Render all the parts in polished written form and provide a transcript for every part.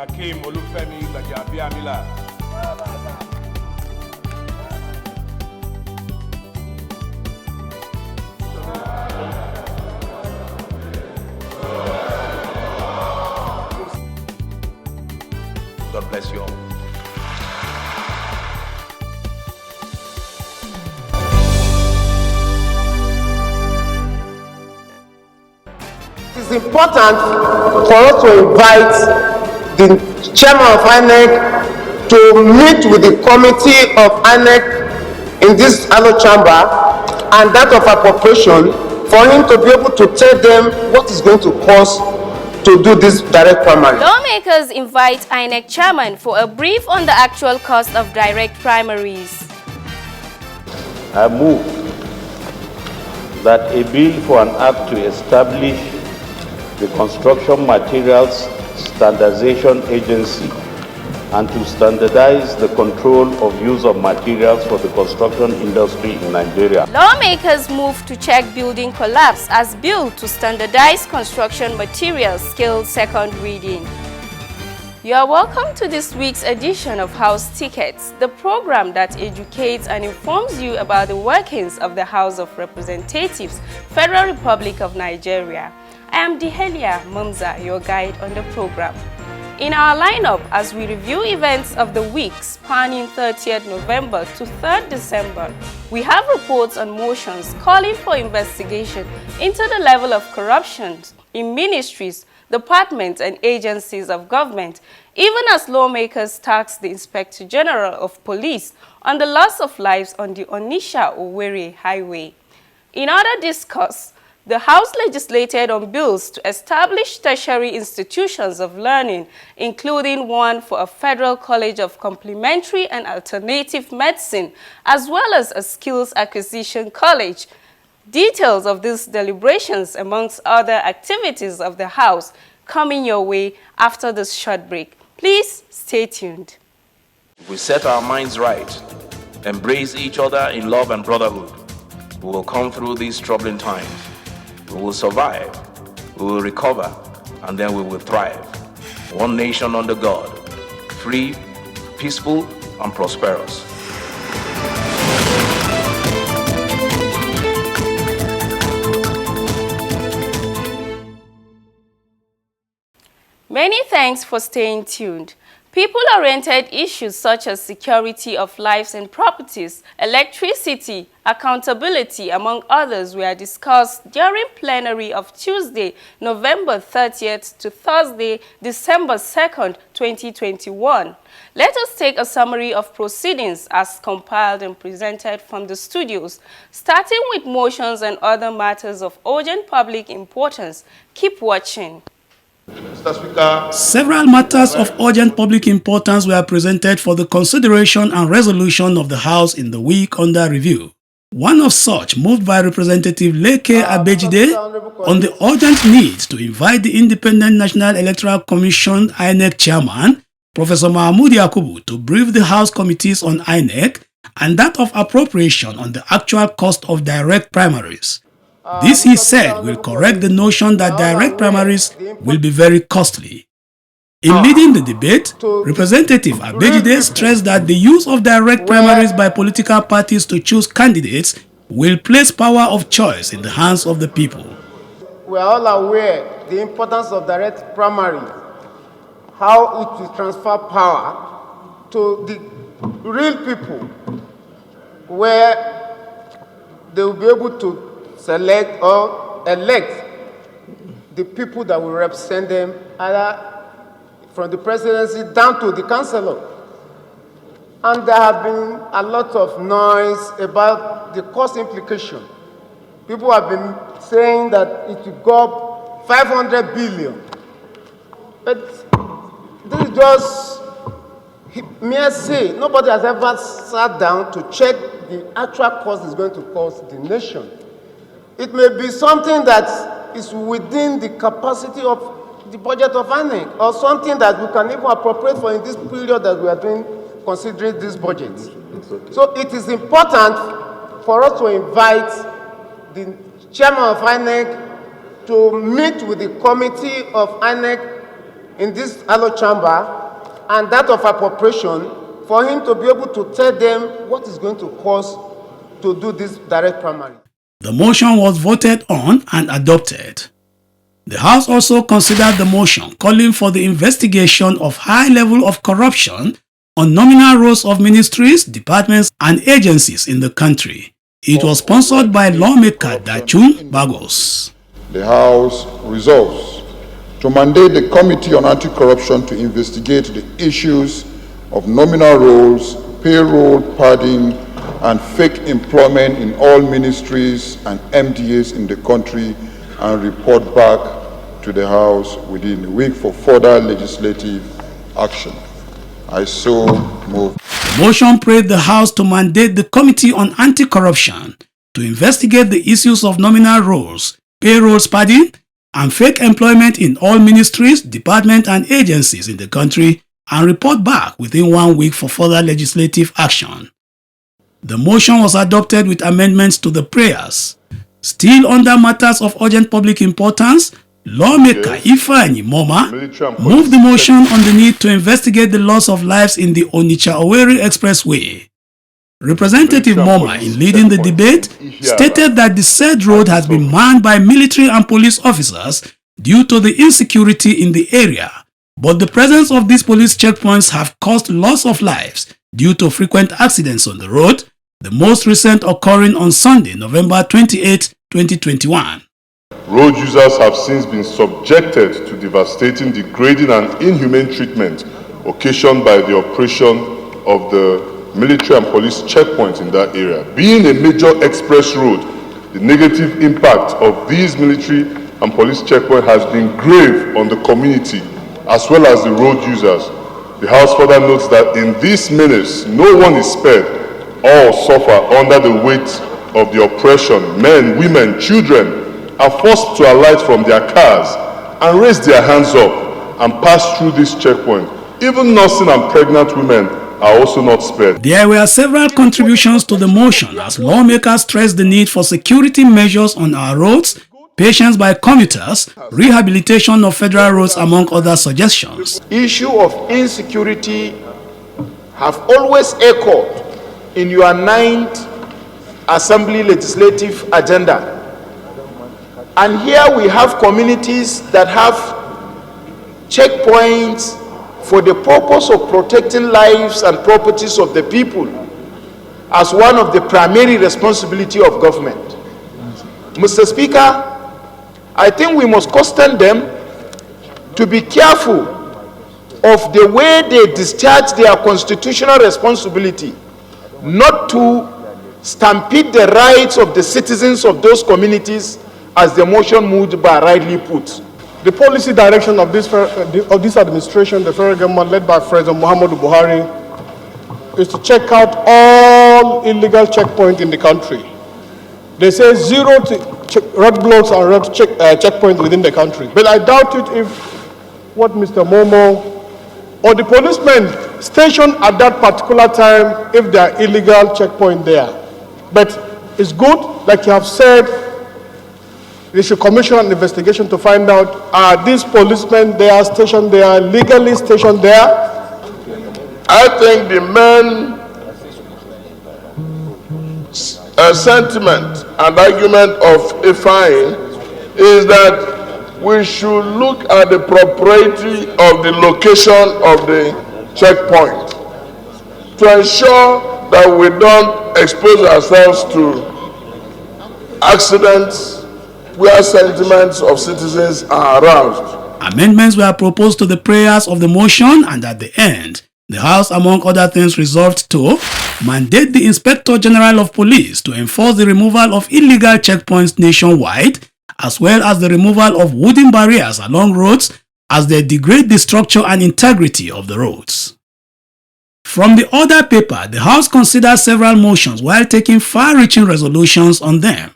Akim Olufemi Gbajabiamila. God bless you all. It is important for us to invite the Chairman of INEC to meet with the committee of INEC in this Hello Chamber and that of appropriation for him to be able to tell them what is going to cost to do this direct primary. Lawmakers invite INEC Chairman for a brief on the actual cost of direct primaries. I move that a bill for an act to establish the Construction Materials Standardization Agency and to standardize the control of use of materials for the construction industry in Nigeria. Lawmakers move to check building collapse as bill to standardize construction materials scale second reading. You are welcome to this week's edition of House Tickets, the program that educates and informs you about the workings of the House of Representatives, Federal Republic of Nigeria. I am Dehelia Mumza, your guide on the program. In our lineup, as we review events of the week spanning 30th November to 3rd December, we have reports on motions calling for investigation into the level of corruption in ministries, departments and agencies of government, even as lawmakers task the Inspector General of Police on the loss of lives on the Onitsha Owerri highway. In other discourse, the House legislated on bills to establish tertiary institutions of learning, including one for a Federal College of Complementary and Alternative Medicine, as well as a Skills Acquisition College. Details of these deliberations, amongst other activities of the House, coming your way after this short break. Please stay tuned. If we set our minds right, embrace each other in love and brotherhood, we will come through these troubling times. We will survive, we will recover, and then we will thrive. One nation under God, free, peaceful, and prosperous. Many thanks for staying tuned. People-oriented issues such as security of lives and properties, electricity, accountability, among others, were discussed during plenary of Tuesday, November 30th to Thursday, December 2nd, 2021. Let us take a summary of proceedings as compiled and presented from the studios, starting with motions and other matters of urgent public importance. Keep watching. Mr. Speaker, several matters of urgent public importance were presented for the consideration and resolution of the House in the week under review. One of such, moved by Representative Leke Abejide, on the urgent need to invite the Independent National Electoral Commission INEC Chairman, Professor Mahmoud Yakubu, to brief the House committees on INEC and that of appropriation on the actual cost of direct primaries. This, he said, will correct the notion that direct primaries will be very costly. In leading the debate, Representative Abejide stressed that the use of direct primaries by political parties to choose candidates will place power of choice in the hands of the people. We are all aware the importance of direct primary, how it will transfer power to the real people, where they will be able to select or elect the people that will represent them, either from the presidency down to the councillor. And there have been a lot of noise about the cost implication. People have been saying that it will go up 500 billion. But this is just mere say. Nobody has ever sat down to check the actual cost it's going to cost the nation. It may be something that is within the capacity of the budget of INEC, or something that we can even appropriate for in this period that we are doing, considering this budget. So it is important for us to invite the Chairman of INEC to meet with the committee of INEC in this hollow chamber and that of appropriation for him to be able to tell them what is going to cost to do this direct primary. The motion was voted on and adopted. The House also considered the motion calling for the investigation of high level of corruption on nominal roles of ministries, departments, and agencies in the country. It was sponsored by lawmaker Dachun Bagos. The House resolves to mandate the Committee on Anti-Corruption to investigate the issues of nominal roles, payroll padding, and fake employment in all ministries and MDAs in the country and report back to the House within a week for further legislative action. I so move. The motion prayed the House to mandate the Committee on Anti-Corruption to investigate the issues of nominal roles, payroll padding, and fake employment in all ministries, departments, and agencies in the country and report back within 1 week for further legislative action. The motion was adopted with amendments to the prayers. Still under matters of urgent public importance, lawmaker Ifeanyi Moma moved the motion on the need to investigate the loss of lives in the Onitsha Owerri Expressway. Representative Moma, in leading the debate, stated that the said road has been manned by military and police officers due to the insecurity in the area, but the presence of these police checkpoints have caused loss of lives due to frequent accidents on the road, the most recent occurring on Sunday, November 28, 2021. Road users have since been subjected to devastating, degrading and inhumane treatment occasioned by the operation of the military and police checkpoints in that area. Being a major express road, the negative impact of these military and police checkpoints has been grave on the community as well as the road users. The House further notes that in these menace, no one is spared. All suffer under the weight of the oppression. Men, women, children are forced to alight from their cars and raise their hands up and pass through this checkpoint. Even nursing and pregnant women are also not spared. There were several contributions to the motion as lawmakers stressed the need for security measures on our roads, patience by commuters, rehabilitation of federal roads, among other suggestions. Issue of insecurity have always echoed in your 9th Assembly legislative agenda. And here we have communities that have checkpoints for the purpose of protecting lives and properties of the people as one of the primary responsibility of government. Mr. Speaker, I think we must caution them to be careful of the way they discharge their constitutional responsibility, not to stampede the rights of the citizens of those communities, as the motion moved by rightly put. The policy direction of this administration, the federal government led by President Muhammadu Buhari, is to check out all illegal checkpoints in the country. They say zero roadblocks and road checkpoints within the country. But I doubt it if what Mr. Momo or the policemen stationed at that particular time, if there are illegal checkpoints there. But it's good, like you have said, they should commission an investigation to find out, are these policemen there stationed there, legally stationed there? I think the main sentiment and argument of Ifeanyi is that we should look at the propriety of the location of the checkpoint to ensure that we don't expose ourselves to accidents where sentiments of citizens are aroused. Amendments were proposed to the prayers of the motion, and at the end, the House, among other things, resolved to mandate the Inspector General of Police to enforce the removal of illegal checkpoints nationwide, as well as the removal of wooden barriers along roads as they degrade the structure and integrity of the roads. From the other paper, the House considered several motions while taking far-reaching resolutions on them.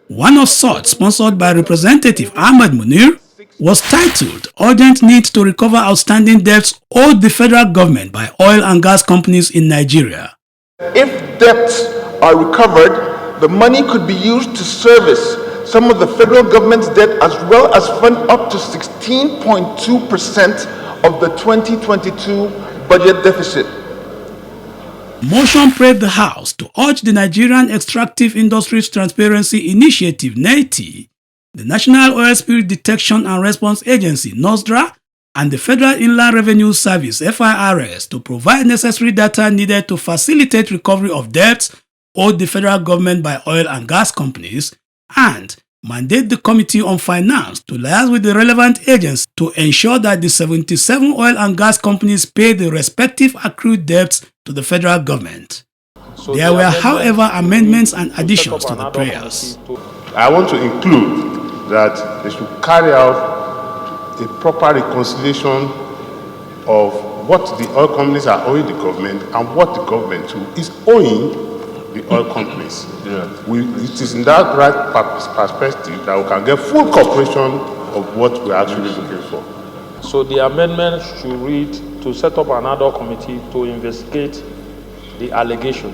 One of such, sponsored by Representative Ahmed Munir, was titled Urgent Need to Recover Outstanding Debts Owed the Federal Government by Oil and Gas Companies in Nigeria. If debts are recovered, the money could be used to service some of the federal government's debt as well as fund up to 16.2% of the 2022 budget deficit. Motion prayed the House to urge the Nigerian Extractive Industries Transparency Initiative (NETI), the National Oil Spill Detection and Response Agency (NOSDRA), and the Federal Inland Revenue Service (FIRS) to provide necessary data needed to facilitate recovery of debts owed the federal government by oil and gas companies, and mandate the Committee on Finance to liaise with the relevant agents to ensure that the 77 oil and gas companies pay the respective accrued debts to the federal government. There were, however, amendments and additions to the prayers. I want to include that they should carry out a proper reconciliation of what the oil companies are owing the government and what the government too is owing the oil companies. It is in that right perspective that we can get full cooperation of what we're actually looking for. So the amendment should read to set up an ad hoc committee to investigate the allegation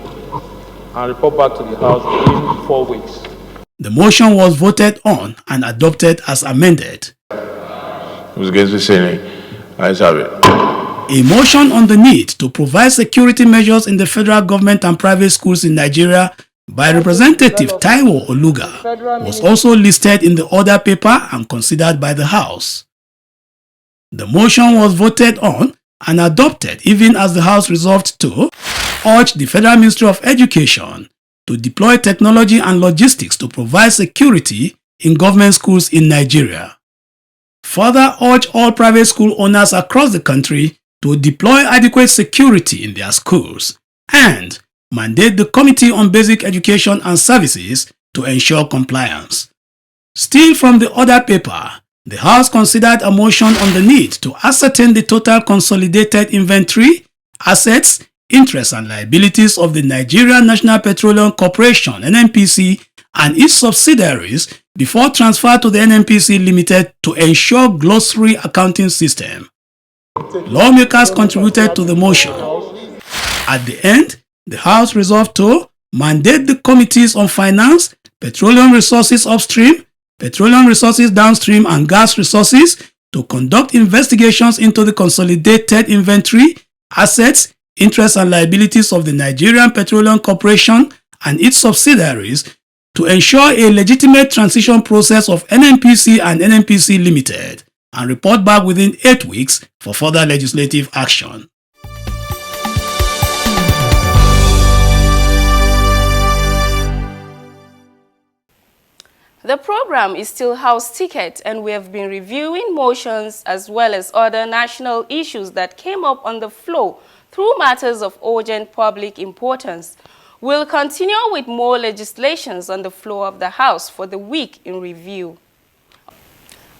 and report back to the House within 4 weeks. The motion was voted on and adopted as amended. Who's against the saying? Ayes have it. A motion on the need to provide security measures in the federal government and private schools in Nigeria by Representative Taiwo Oluga was also listed in the order paper and considered by the House. The motion was voted on and adopted even as the House resolved to urge the Federal Ministry of Education to deploy technology and logistics to provide security in government schools in Nigeria. Further urge all private school owners across the country to deploy adequate security in their schools and mandate the Committee on Basic Education and Services to ensure compliance. Still from the order paper, the House considered a motion on the need to ascertain the total consolidated inventory, assets, interests and liabilities of the Nigerian National Petroleum Corporation (NNPC) and its subsidiaries before transfer to the NNPC Limited to ensure glossary accounting system. Lawmakers contributed to the motion. At the end, the House resolved to mandate the Committees on Finance, Petroleum Resources Upstream, Petroleum Resources Downstream and Gas Resources to conduct investigations into the consolidated inventory, assets, interests and liabilities of the Nigerian Petroleum Corporation and its subsidiaries to ensure a legitimate transition process of NNPC and NNPC Limited and report back within 8 weeks for further legislative action. The program is still House Ticket, and we have been reviewing motions as well as other national issues that came up on the floor through matters of urgent public importance. We'll continue with more legislations on the floor of the House for the week in review.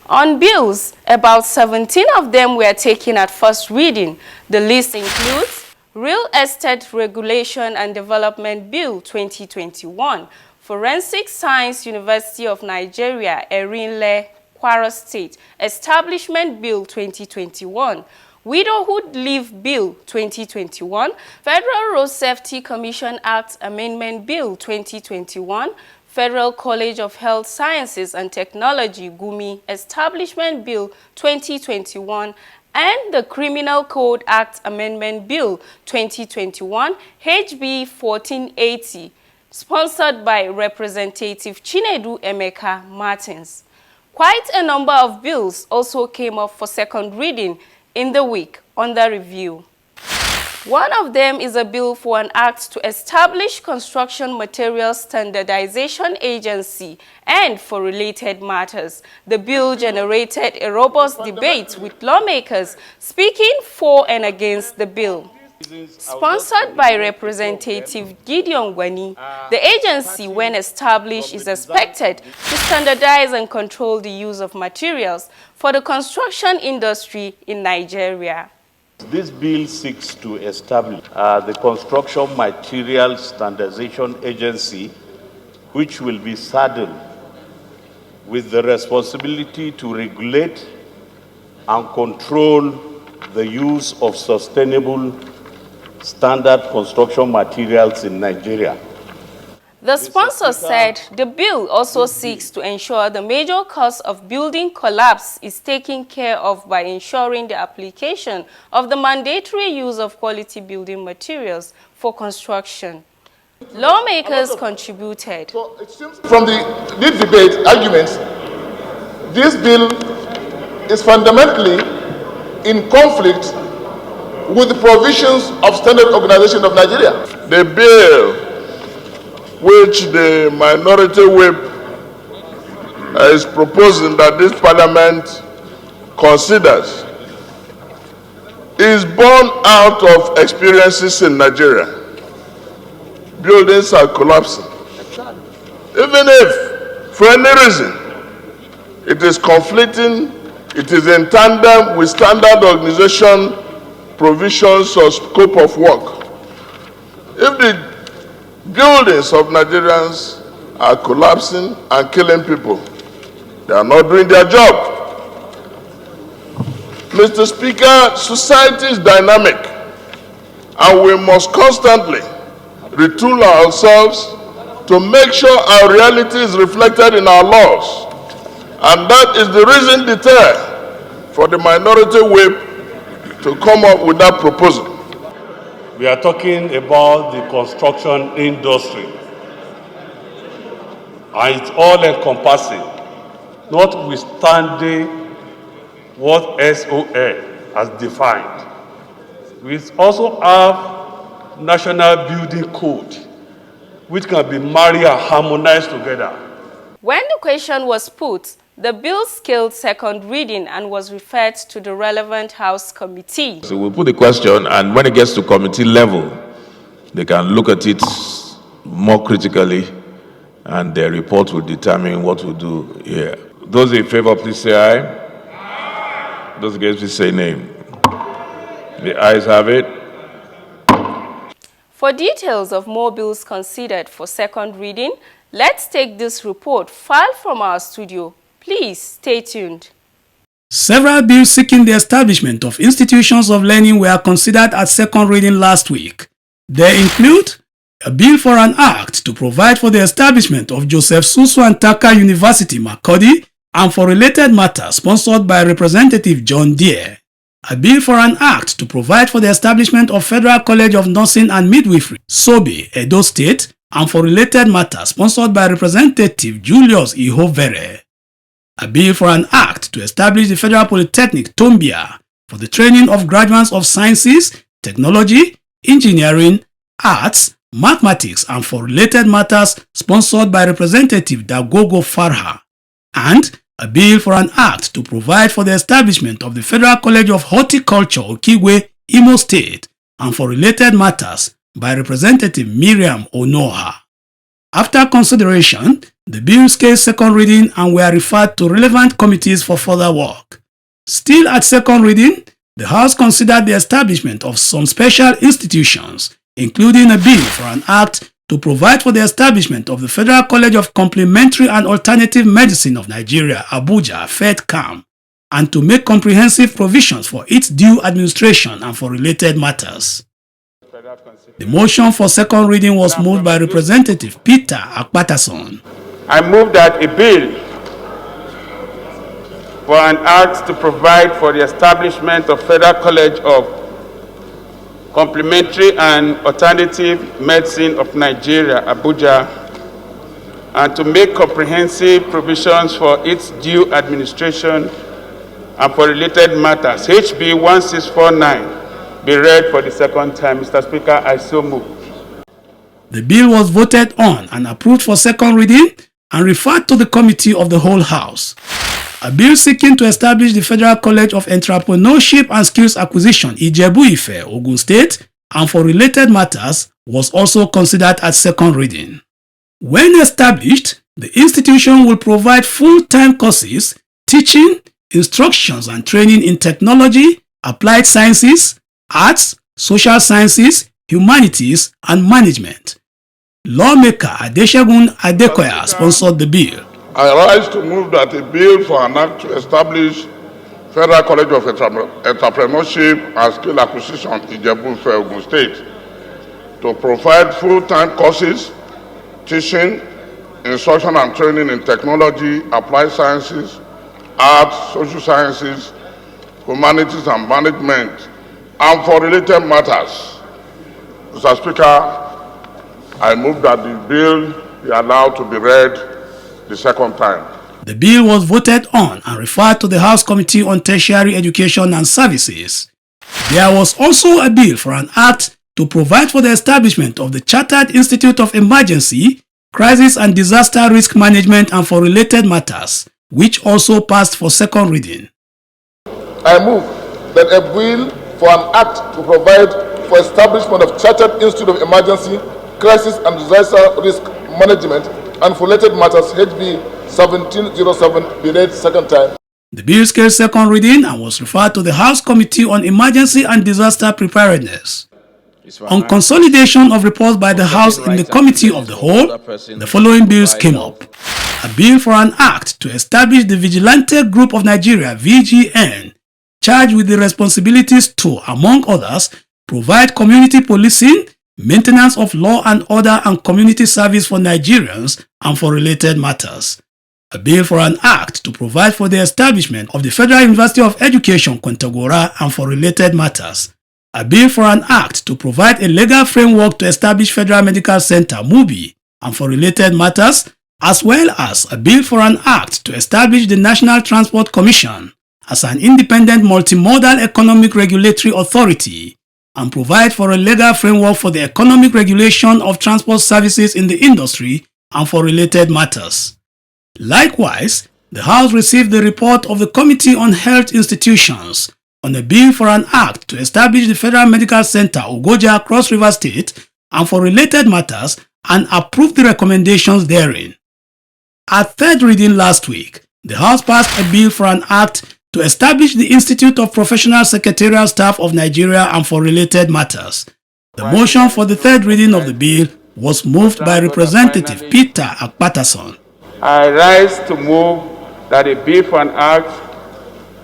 On bills, about 17 of them were taken at first reading. The list includes Real Estate Regulation and Development Bill 2021, Forensic Science University of Nigeria, Erinle, Kwara State, Establishment Bill 2021, Widowhood Leave Bill 2021, Federal Road Safety Commission Act Amendment Bill 2021, Federal College of Health Sciences and Technology Gumi Establishment Bill 2021, and the Criminal Code Act Amendment Bill 2021, HB 1480, sponsored by Representative Chinedu Emeka Martins. Quite a number of bills also came up for second reading in the week under review. One of them is a bill for an act to establish Construction Materials Standardization Agency and for related matters. The bill generated a robust debate with lawmakers speaking for and against the bill. Sponsored by Representative Gideon Gwani, the agency, when established, is expected to standardize and control the use of materials for the construction industry in Nigeria. This bill seeks to establish the Construction Materials Standardization Agency, which will be saddled with the responsibility to regulate and control the use of sustainable standard construction materials in Nigeria. The sponsor said the bill also seeks to ensure the major cause of building collapse is taken care of by ensuring the application of the mandatory use of quality building materials for construction. Lawmakers contributed. So it seems from these debate arguments, this bill is fundamentally in conflict with the provisions of Standard Organization of Nigeria. The bill which the minority whip is proposing that this parliament considers is born out of experiences in Nigeria. Buildings are collapsing. Even if, for any reason, it is conflicting, it is in tandem with standard organization provisions or scope of work. If the buildings of Nigerians are collapsing and killing people, they are not doing their job. Mr. Speaker, society is dynamic, and we must constantly retool ourselves to make sure our reality is reflected in our laws. And that is the reason deterrent for the minority whip to come up with that proposal. We are talking about the construction industry, and it's all encompassing, notwithstanding what SOA has defined. We also have National Building Code, which can be married and harmonized together. When the question was put, the bill scaled second reading and was referred to the relevant House committee. So we'll put the question, and when it gets to committee level, they can look at it more critically, and their report will determine what we'll do here. Those in favor, please say aye. Those against, please say nay. The ayes have it. For details of more bills considered for second reading, let's take this report filed from our studio. Please stay tuned. Several bills seeking the establishment of institutions of learning were considered at second reading last week. They include a bill for an act to provide for the establishment of Joseph Susu Antaka University, Makurdi, and for related matters sponsored by Representative John Deere. A bill for an act to provide for the establishment of Federal College of Nursing and Midwifery, Sobe, Edo State, and for related matters sponsored by Representative Julius Ihovere. A bill for an act to establish the Federal Polytechnic, Tombia, for the training of graduates of sciences, technology, engineering, arts, mathematics, and for related matters sponsored by Representative Dagogo Farha. And a bill for an act to provide for the establishment of the Federal College of Horticulture, Okigwe, Imo State, and for related matters by Representative Miriam Onoha. After consideration, the bills came second reading and were referred to relevant committees for further work. Still at second reading, the House considered the establishment of some special institutions, including a bill for an act to provide for the establishment of the Federal College of Complementary and Alternative Medicine of Nigeria, Abuja, FEDCAM, and to make comprehensive provisions for its due administration and for related matters. The motion for second reading was moved by Representative Peter Akpatason. I move that a bill for an act to provide for the establishment of Federal College of Complementary and Alternative Medicine of Nigeria, Abuja, and to make comprehensive provisions for its due administration and for related matters, HB 1649, be read for the second time. Mr. Speaker, I so move. The bill was voted on and approved for second reading and referred to the Committee of the Whole House. A bill seeking to establish the Federal College of Entrepreneurship and Skills Acquisition, Ijebu-Ife, Ogun State, and for related matters was also considered at second reading. When established, the institution will provide full-time courses, teaching, instructions and training in technology, applied sciences, arts, social sciences, humanities, and management. Lawmaker Adeshagun Adekoya sponsored the bill. I rise to move that a bill for an act to establish Federal College of Entrepreneurship and Skill Acquisition in Ijebu-Ife, Ogun State, to provide full-time courses, teaching, instruction and training in technology, applied sciences, arts, social sciences, humanities and management, and for related matters. Mr. Speaker, I move that the bill be allowed to be read the second time. The bill was voted on and referred to the House Committee on Tertiary Education and Services. There was also a bill for an act to provide for the establishment of the Chartered Institute of Emergency, Crisis and Disaster Risk Management and for related matters, which also passed for second reading. I move that a bill for an act to provide for establishment of Chartered Institute of Emergency, Crisis and Disaster Risk Management and for related matters, HB 1707, be read second time. The bill scaled second reading and was referred to the House Committee on Emergency and Disaster Preparedness. On consolidation of reports by the House in the Committee of the Whole, the following bills came up. A bill for an act to establish the Vigilante Group of Nigeria, VGN, charged with the responsibilities to, among others, provide community policing, maintenance of law and order and community service for Nigerians and for related matters. A bill for an act to provide for the establishment of the Federal University of Education, Kontagora, and for related matters. A bill for an act to provide a legal framework to establish Federal Medical Center, MUBI, and for related matters, as well as a bill for an act to establish the National Transport Commission as an independent multimodal economic regulatory authority and provide for a legal framework for the economic regulation of transport services in the industry and for related matters. Likewise, the House received the report of the Committee on Health Institutions on a bill for an act to establish the Federal Medical Center, Ogoja, Cross River State, and for related matters, and approved the recommendations therein. At third reading last week, the House passed a bill for an act to establish the Institute of Professional Secretarial Staff of Nigeria and for related matters. The motion for the third reading of the bill was moved by Representative Peter Akpatason. I rise to move that a bill for an act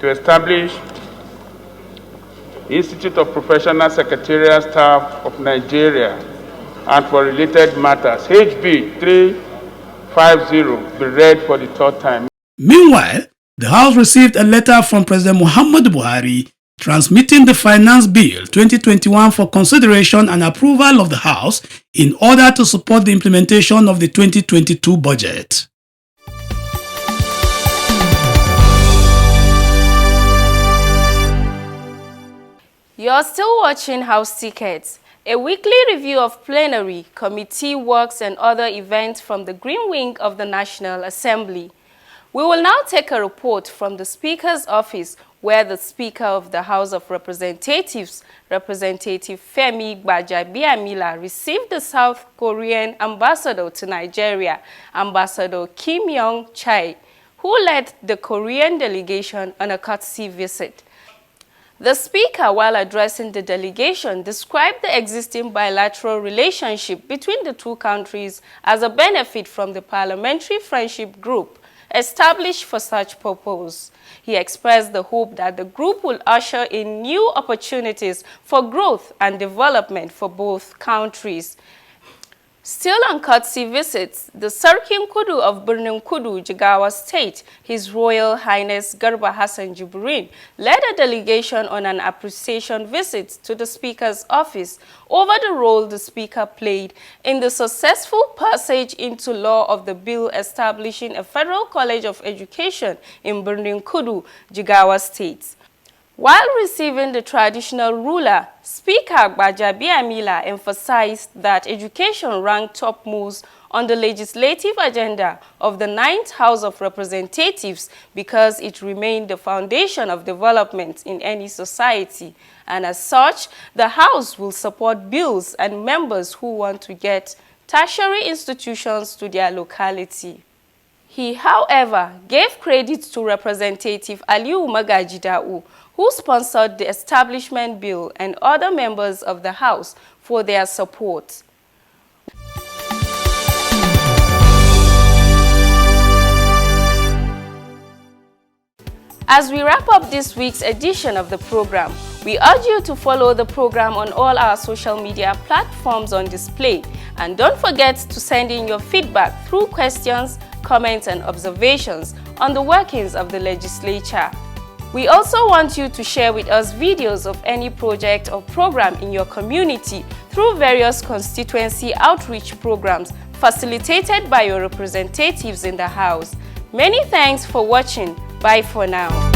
to establish Institute of Professional Secretarial Staff of Nigeria and for related matters, HB 350, be read for the third time. Meanwhile, the House received a letter from President Muhammadu Buhari transmitting the Finance Bill 2021 for consideration and approval of the House in order to support the implementation of the 2022 budget. You're still watching House Tickets, a weekly review of plenary, committee works and other events from the Green Wing of the National Assembly. We will now take a report from the Speaker's office where the Speaker of the House of Representatives, Representative Femi Gbajabiamila, received the South Korean ambassador to Nigeria, Ambassador Kim Young-chae, who led the Korean delegation on a courtesy visit. The Speaker, while addressing the delegation, described the existing bilateral relationship between the two countries as a benefit from the Parliamentary Friendship Group established for such purpose. He expressed the hope that the group will usher in new opportunities for growth and development for both countries. Still on courtesy visits, the Sarkin Kudu of Birnin Kudu, Jigawa State, His Royal Highness Garba Hassan Jibrin, led a delegation on an appreciation visit to the Speaker's office over the role the Speaker played in the successful passage into law of the bill establishing a Federal College of Education in Birnin Kudu, Jigawa State. While receiving the traditional ruler, Speaker Gbajabiamila emphasized that education ranked topmost on the legislative agenda of the 9th House of Representatives because it remained the foundation of development in any society. And as such, the House will support bills and members who want to get tertiary institutions to their locality. He, however, gave credit to Representative Aliu Magajidau, who sponsored the establishment bill, and other members of the House for their support. As we wrap up this week's edition of the program, We urge you to follow the program on all our social media platforms on display, and don't forget to send in your feedback through questions, comments and observations on the workings of the legislature. We also want you to share with us videos of any project or program in your community through various constituency outreach programs facilitated by your representatives in the House. Many thanks for watching. Bye for now.